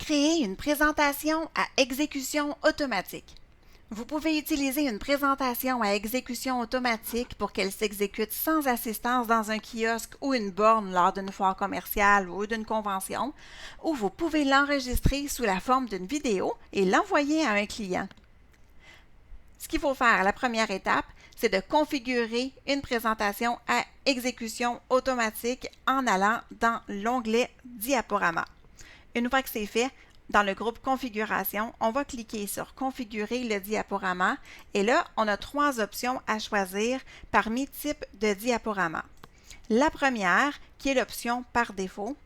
Créer une présentation à exécution automatique. Vous pouvez utiliser une présentation à exécution automatique pour qu'elle s'exécute sans assistance dans un kiosque ou une borne lors d'une foire commerciale ou d'une convention, ou vous pouvez l'enregistrer sous la forme d'une vidéo et l'envoyer à un client. Ce qu'il faut faire, la première étape, c'est de configurer une présentation à exécution automatique en allant dans l'onglet Diaporama. Une fois que c'est fait, dans le groupe Configuration, on va cliquer sur Configurer le diaporama et là, on a trois options à choisir parmi types de diaporama. La première, qui est l'option par défaut,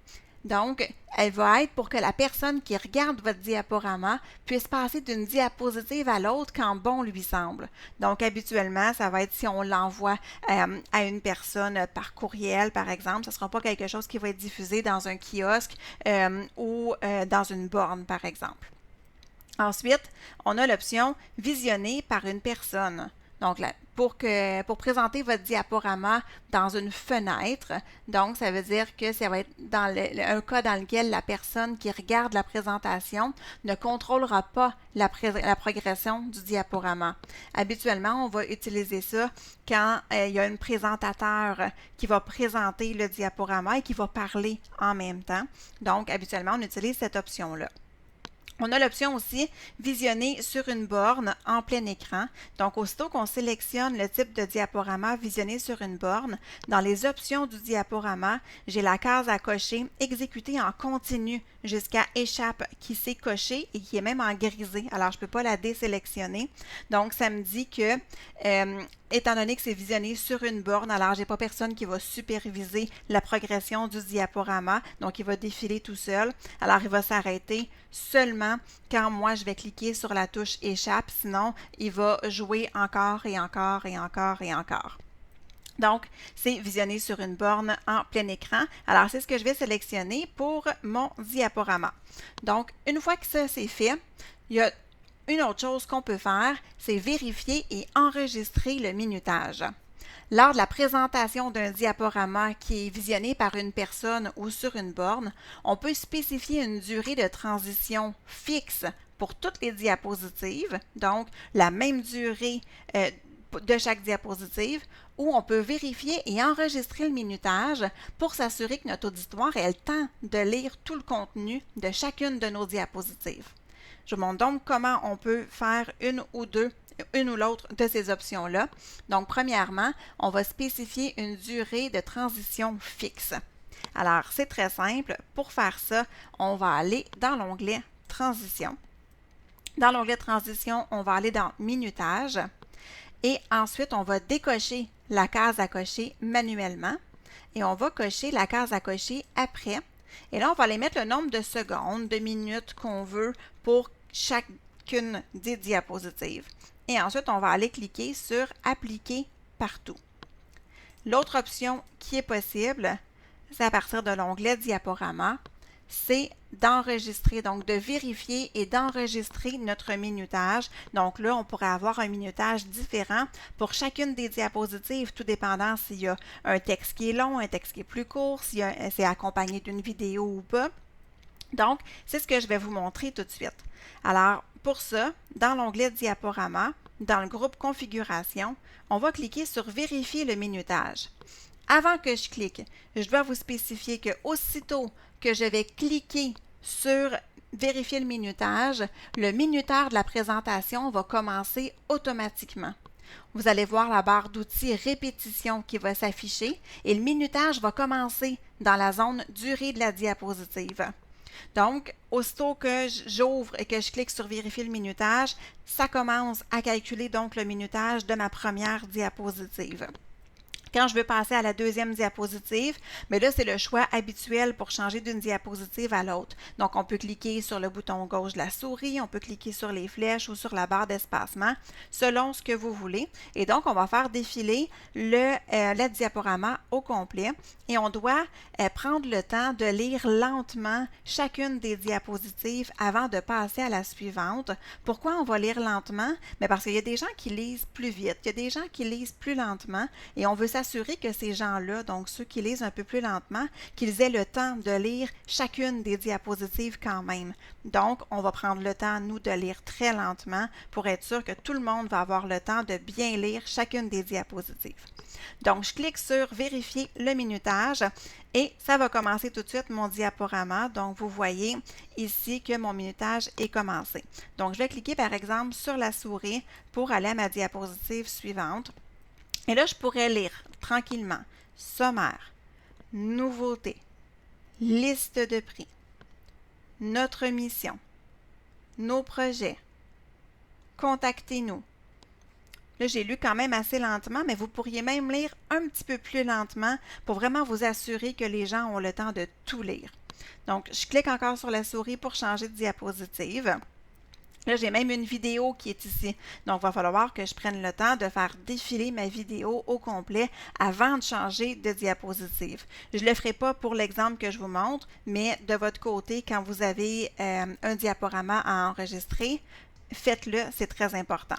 donc, elle va être pour que la personne qui regarde votre diaporama puisse passer d'une diapositive à l'autre quand bon lui semble. Donc, habituellement, ça va être si on l'envoie à une personne par courriel, par exemple, ce ne sera pas quelque chose qui va être diffusé dans un kiosque ou dans une borne, par exemple. Ensuite, on a l'option « Visionner par une personne ». Donc, pour présenter votre diaporama dans une fenêtre, donc ça veut dire que ça va être dans un cas dans lequel la personne qui regarde la présentation ne contrôlera pas la progression du diaporama. Habituellement, on va utiliser ça quand il y a un présentateur qui va présenter le diaporama et qui va parler en même temps. Donc, habituellement, on utilise cette option-là. On a l'option aussi « Visionner sur une borne en plein écran ». Donc, aussitôt qu'on sélectionne le type de diaporama « Visionner sur une borne », dans les options du diaporama, j'ai la case à cocher « Exécuter en continu » jusqu'à « Échappe » qui s'est cochée et qui est même en grisé. Alors, je ne peux pas la désélectionner. Donc, ça me dit que étant donné que c'est visionné sur une borne, alors j'ai pas personne qui va superviser la progression du diaporama, donc il va défiler tout seul. Alors il va s'arrêter seulement quand moi je vais cliquer sur la touche échappe, sinon il va jouer encore et encore et encore et encore. Donc, c'est visionné sur une borne en plein écran. Alors, c'est ce que je vais sélectionner pour mon diaporama. Donc, une fois que ça c'est fait, il y a une autre chose qu'on peut faire, c'est vérifier et enregistrer le minutage. Lors de la présentation d'un diaporama qui est visionné par une personne ou sur une borne, on peut spécifier une durée de transition fixe pour toutes les diapositives, donc la même durée de chaque diapositive, où on peut vérifier et enregistrer le minutage pour s'assurer que notre auditoire ait le temps de lire tout le contenu de chacune de nos diapositives. Je vous montre donc comment on peut faire une ou l'autre de ces options-là. Donc, premièrement, on va spécifier une durée de transition fixe. Alors, c'est très simple. Pour faire ça, on va aller dans l'onglet Transition. Dans l'onglet Transition, on va aller dans Minutage. Et ensuite, on va décocher la case à cocher manuellement. Et on va cocher la case à cocher après. Et là, on va aller mettre le nombre de secondes, de minutes qu'on veut pour chacune des diapositives. Et ensuite, on va aller cliquer sur « Appliquer partout ». L'autre option qui est possible, c'est à partir de l'onglet « Diaporama », c'est d'enregistrer, donc de vérifier et d'enregistrer notre minutage. Donc là, on pourrait avoir un minutage différent pour chacune des diapositives, tout dépendant s'il y a un texte qui est long, un texte qui est plus court, si c'est accompagné d'une vidéo ou pas. Donc, c'est ce que je vais vous montrer tout de suite. Alors, pour ça, dans l'onglet Diaporama, dans le groupe Configuration, on va cliquer sur Vérifier le minutage. Avant que je clique, je dois vous spécifier que aussitôt que je vais cliquer sur Vérifier le minutage de la présentation va commencer automatiquement. Vous allez voir la barre d'outils Répétition qui va s'afficher et le minutage va commencer dans la zone Durée de la diapositive. Donc, aussitôt que j'ouvre et que je clique sur Vérifier le minutage, ça commence à calculer donc le minutage de ma première diapositive. Quand je veux passer à la deuxième diapositive, mais là, c'est le choix habituel pour changer d'une diapositive à l'autre. Donc, on peut cliquer sur le bouton gauche de la souris, on peut cliquer sur les flèches ou sur la barre d'espacement, selon ce que vous voulez. Et donc, on va faire défiler le diaporama au complet et on doit prendre le temps de lire lentement chacune des diapositives avant de passer à la suivante. Pourquoi on va lire lentement? Mais parce qu'il y a des gens qui lisent plus vite, il y a des gens qui lisent plus lentement et on veut s'assurer que ces gens-là, donc ceux qui lisent un peu plus lentement, qu'ils aient le temps de lire chacune des diapositives quand même. Donc, on va prendre le temps, nous, de lire très lentement pour être sûr que tout le monde va avoir le temps de bien lire chacune des diapositives. Donc, je clique sur « Vérifier le minutage » et ça va commencer tout de suite mon diaporama. Donc, vous voyez ici que mon minutage est commencé. Donc, je vais cliquer par exemple sur la souris pour aller à ma diapositive suivante. Et là, je pourrais lire tranquillement « Sommaire »,« Nouveautés »,« Liste de prix »,« Notre mission »,« Nos projets »,« Contactez-nous ». Là, j'ai lu quand même assez lentement, mais vous pourriez même lire un petit peu plus lentement pour vraiment vous assurer que les gens ont le temps de tout lire. Donc, je clique encore sur la souris pour changer de diapositive. Là, j'ai même une vidéo qui est ici. Donc, il va falloir que je prenne le temps de faire défiler ma vidéo au complet avant de changer de diapositive. Je ne le ferai pas pour l'exemple que je vous montre, mais de votre côté, quand vous avez un diaporama à enregistrer, faites-le, c'est très important.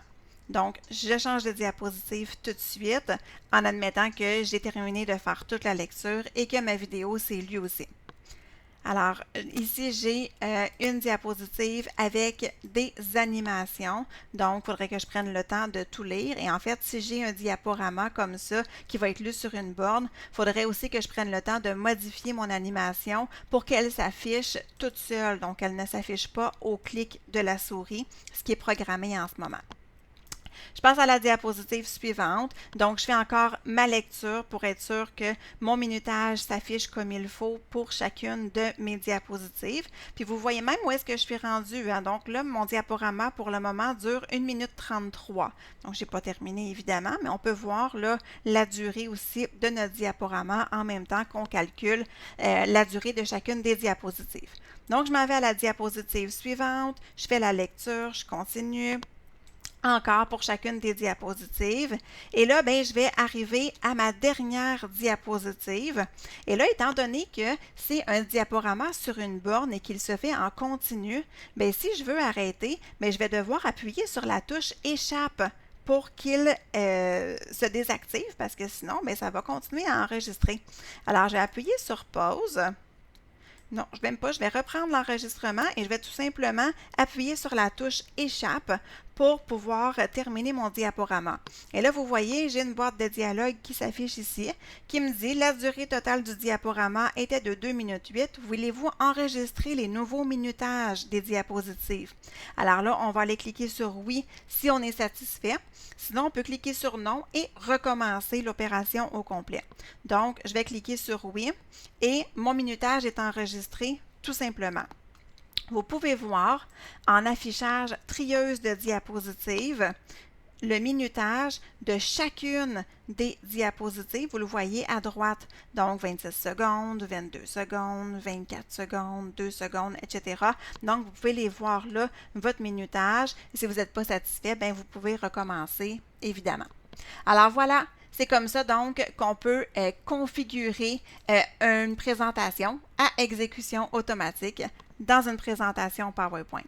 Donc, je change de diapositive tout de suite en admettant que j'ai terminé de faire toute la lecture et que ma vidéo s'est lue aussi. Alors, ici, j'ai une diapositive avec des animations. Donc, il faudrait que je prenne le temps de tout lire. Et en fait, si j'ai un diaporama comme ça qui va être lu sur une borne, il faudrait aussi que je prenne le temps de modifier mon animation pour qu'elle s'affiche toute seule. Donc, elle ne s'affiche pas au clic de la souris, ce qui est programmé en ce moment. Je passe à la diapositive suivante. Donc, je fais encore ma lecture pour être sûr que mon minutage s'affiche comme il faut pour chacune de mes diapositives. Puis, vous voyez même où est-ce que je suis rendue. Hein? Donc, là, mon diaporama, pour le moment, dure 1 minute 33. Donc, je n'ai pas terminé, évidemment, mais on peut voir là la durée aussi de notre diaporama en même temps qu'on calcule la durée de chacune des diapositives. Donc, je m'en vais à la diapositive suivante. Je fais la lecture, je continue. Encore pour chacune des diapositives. Et là, ben, je vais arriver à ma dernière diapositive. Et là, étant donné que c'est un diaporama sur une borne et qu'il se fait en continu, ben, si je veux arrêter, ben, je vais devoir appuyer sur la touche « Échappe » pour qu'il se désactive parce que sinon, ben, ça va continuer à enregistrer. Alors, je vais appuyer sur « Pause ». Non, je n'aime pas. Je vais reprendre l'enregistrement et je vais tout simplement appuyer sur la touche « Échappe » pour pouvoir terminer mon diaporama. Et là, vous voyez, j'ai une boîte de dialogue qui s'affiche ici, qui me dit « La durée totale du diaporama était de 2 minutes 8. Voulez-vous enregistrer les nouveaux minutages des diapositives? » Alors là, on va aller cliquer sur « Oui » si on est satisfait. Sinon, on peut cliquer sur « Non » et recommencer l'opération au complet. Donc, je vais cliquer sur « Oui » et mon minutage est enregistré tout simplement. Vous pouvez voir en affichage trieuse de diapositives le minutage de chacune des diapositives. Vous le voyez à droite. Donc, 26 secondes, 22 secondes, 24 secondes, 2 secondes, etc. Donc, vous pouvez les voir là, votre minutage. Et si vous n'êtes pas satisfait, bien, vous pouvez recommencer, évidemment. Alors, voilà. C'est comme ça donc qu'on peut configurer une présentation à exécution automatique dans une présentation PowerPoint.